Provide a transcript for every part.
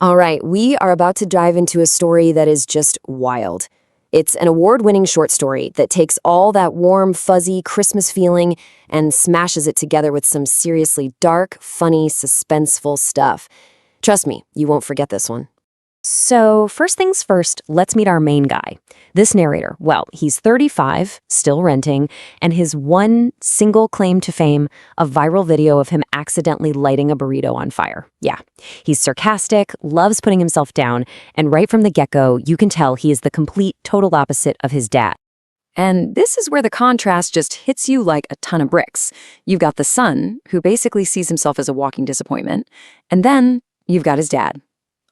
All right, we are about to dive into a story that is just wild. It's an award-winning short story that takes all that warm, fuzzy Christmas feeling and smashes it together with some seriously dark, funny, suspenseful stuff. Trust me, you won't forget this one. So, first things first, let's meet our main guy. This narrator, well, he's 35, still renting, and his one single claim to fame, a viral video of him accidentally lighting a burrito on fire. Yeah, he's sarcastic, loves putting himself down, and right from the get-go, you can tell he is the complete, total opposite of his dad. And this is where the contrast just hits you like a ton of bricks. You've got the son, who basically sees himself as a walking disappointment, and then you've got his dad,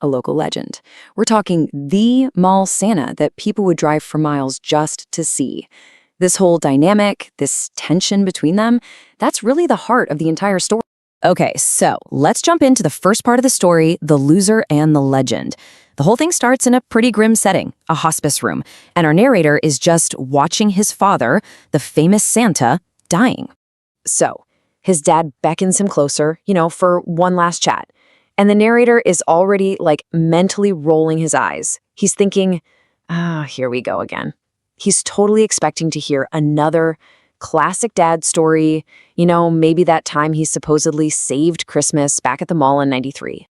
a local legend. We're talking the mall Santa that people would drive for miles just to see. This whole dynamic, this tension between them, that's really the heart of the entire story. Okay, so let's jump into the first part of the story, the loser and the legend. The whole thing starts in a pretty grim setting, a hospice room, and our narrator is just watching his father, the famous Santa, dying. So, his dad beckons him closer, for one last chat. And the narrator is already, mentally rolling his eyes. He's thinking, here we go again. He's totally expecting to hear another classic dad story, maybe that time he supposedly saved Christmas back at the mall in '93.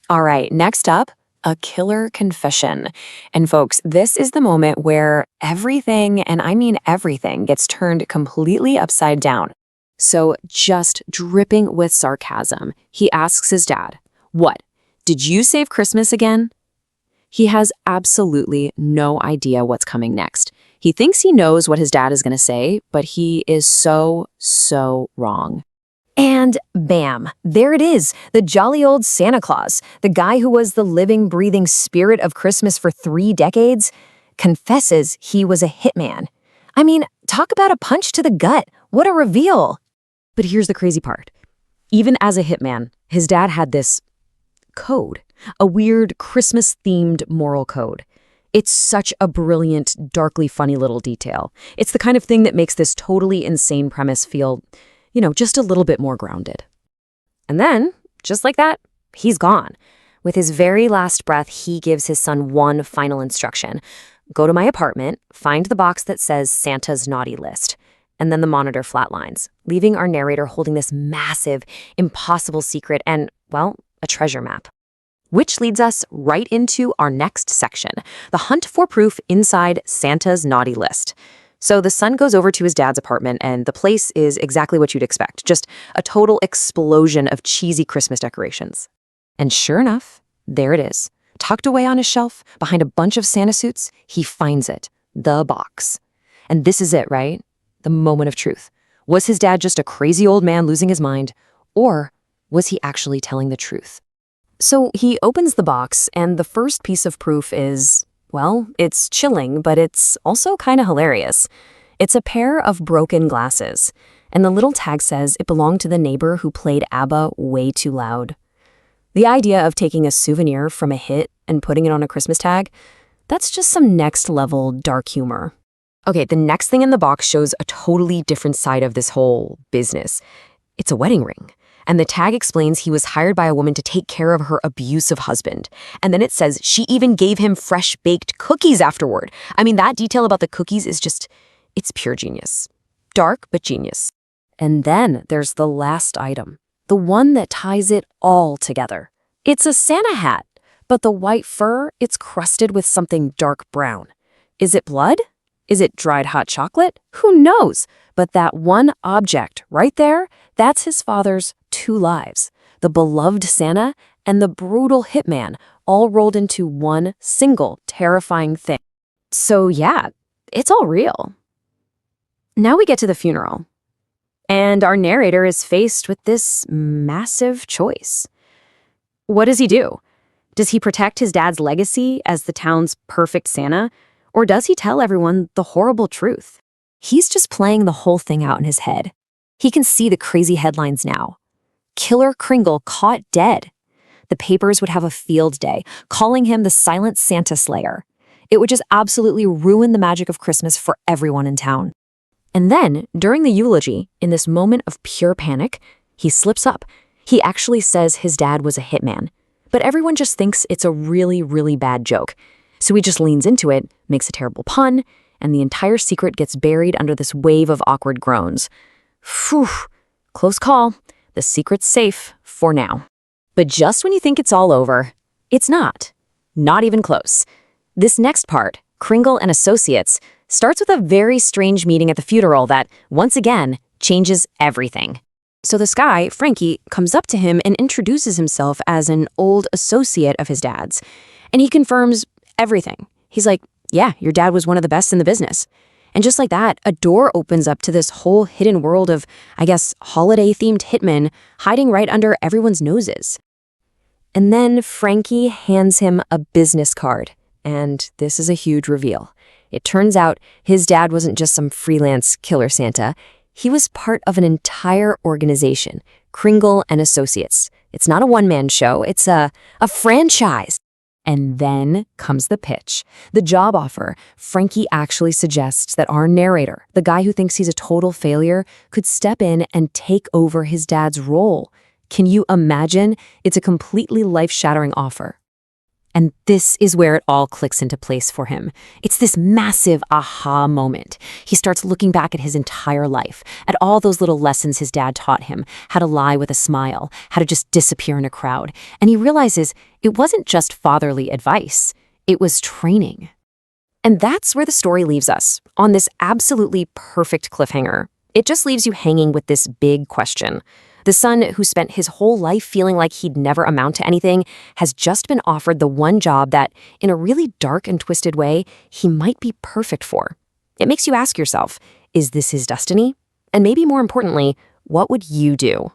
All right, next up, a killer confession. And folks, this is the moment where everything, and I mean everything, gets turned completely upside down. So just dripping with sarcasm, he asks his dad, "What? Did you save Christmas again?" He has absolutely no idea what's coming next. He thinks he knows what his dad is going to say, but he is so wrong. And bam, there it is, the jolly old Santa Claus, the guy who was the living, breathing spirit of Christmas for 3 decades, confesses he was a hitman. I mean, talk about a punch to the gut. What a reveal. But here's the crazy part. Even as a hitman, his dad had this code, a weird Christmas-themed moral code. It's such a brilliant, darkly funny little detail. It's the kind of thing that makes this totally insane premise feel, just a little bit more grounded. And then, just like that, he's gone. With his very last breath, he gives his son one final instruction. Go to my apartment, find the box that says Santa's naughty list. And then the monitor flatlines, leaving our narrator holding this massive, impossible secret and, well, a treasure map. Which leads us right into our next section, the hunt for proof inside Santa's naughty list. So the son goes over to his dad's apartment, and the place is exactly what you'd expect, just a total explosion of cheesy Christmas decorations. And sure enough, there it is. Tucked away on his shelf, behind a bunch of Santa suits, he finds it, the box. And this is it, right? The moment of truth. Was his dad just a crazy old man losing his mind, or was he actually telling the truth? So he opens the box, and the first piece of proof is, well, it's chilling, but it's also kind of hilarious. It's a pair of broken glasses, and the little tag says it belonged to the neighbor who played ABBA way too loud. The idea of taking a souvenir from a hit and putting it on a Christmas tag, that's just some next-level dark humor. Okay, the next thing in the box shows a totally different side of this whole business. It's a wedding ring. And the tag explains he was hired by a woman to take care of her abusive husband. And then it says she even gave him fresh-baked cookies afterward. I mean, that detail about the cookies is just, it's pure genius. Dark, but genius. And then there's the last item, the one that ties it all together. It's a Santa hat, but the white fur, it's crusted with something dark brown. Is it blood? Is it dried hot chocolate? Who knows? But that one object right there, that's his father's 2 lives. The beloved Santa and the brutal hitman, all rolled into one single terrifying thing. So yeah, it's all real. Now we get to the funeral. And our narrator is faced with this massive choice. What does he do? Does he protect his dad's legacy as the town's perfect Santa? Or does he tell everyone the horrible truth? He's just playing the whole thing out in his head. He can see the crazy headlines now. Killer Kringle caught dead. The papers would have a field day, calling him the silent Santa Slayer. It would just absolutely ruin the magic of Christmas for everyone in town. And then, during the eulogy, in this moment of pure panic, he slips up. He actually says his dad was a hitman. But everyone just thinks it's a really, really bad joke. So he just leans into it, makes a terrible pun, and the entire secret gets buried under this wave of awkward groans. Phew, close call. The secret's safe for now. But just when you think it's all over, it's not. Not even close. This next part, Kringle and Associates, starts with a very strange meeting at the funeral that, once again, changes everything. So this guy, Frankie, comes up to him and introduces himself as an old associate of his dad's. And he confirms everything. He's like, yeah, your dad was one of the best in the business. And just like that, a door opens up to this whole hidden world of, I guess, holiday-themed hitmen hiding right under everyone's noses. And then Frankie hands him a business card. And this is a huge reveal. It turns out his dad wasn't just some freelance killer Santa. He was part of an entire organization, Kringle and Associates. It's not a one-man show, it's a franchise. And then comes the pitch, the job offer. Frankie actually suggests that our narrator, the guy who thinks he's a total failure, could step in and take over his dad's role. Can you imagine? It's a completely life-shattering offer. And this is where it all clicks into place for him. It's this massive aha moment. He starts looking back at his entire life, at all those little lessons his dad taught him, how to lie with a smile, how to just disappear in a crowd. And he realizes it wasn't just fatherly advice, it was training. And that's where the story leaves us, on this absolutely perfect cliffhanger. It just leaves you hanging with this big question. The son, who spent his whole life feeling like he'd never amount to anything, has just been offered the one job that, in a really dark and twisted way, he might be perfect for. It makes you ask yourself, is this his destiny? And maybe more importantly, what would you do?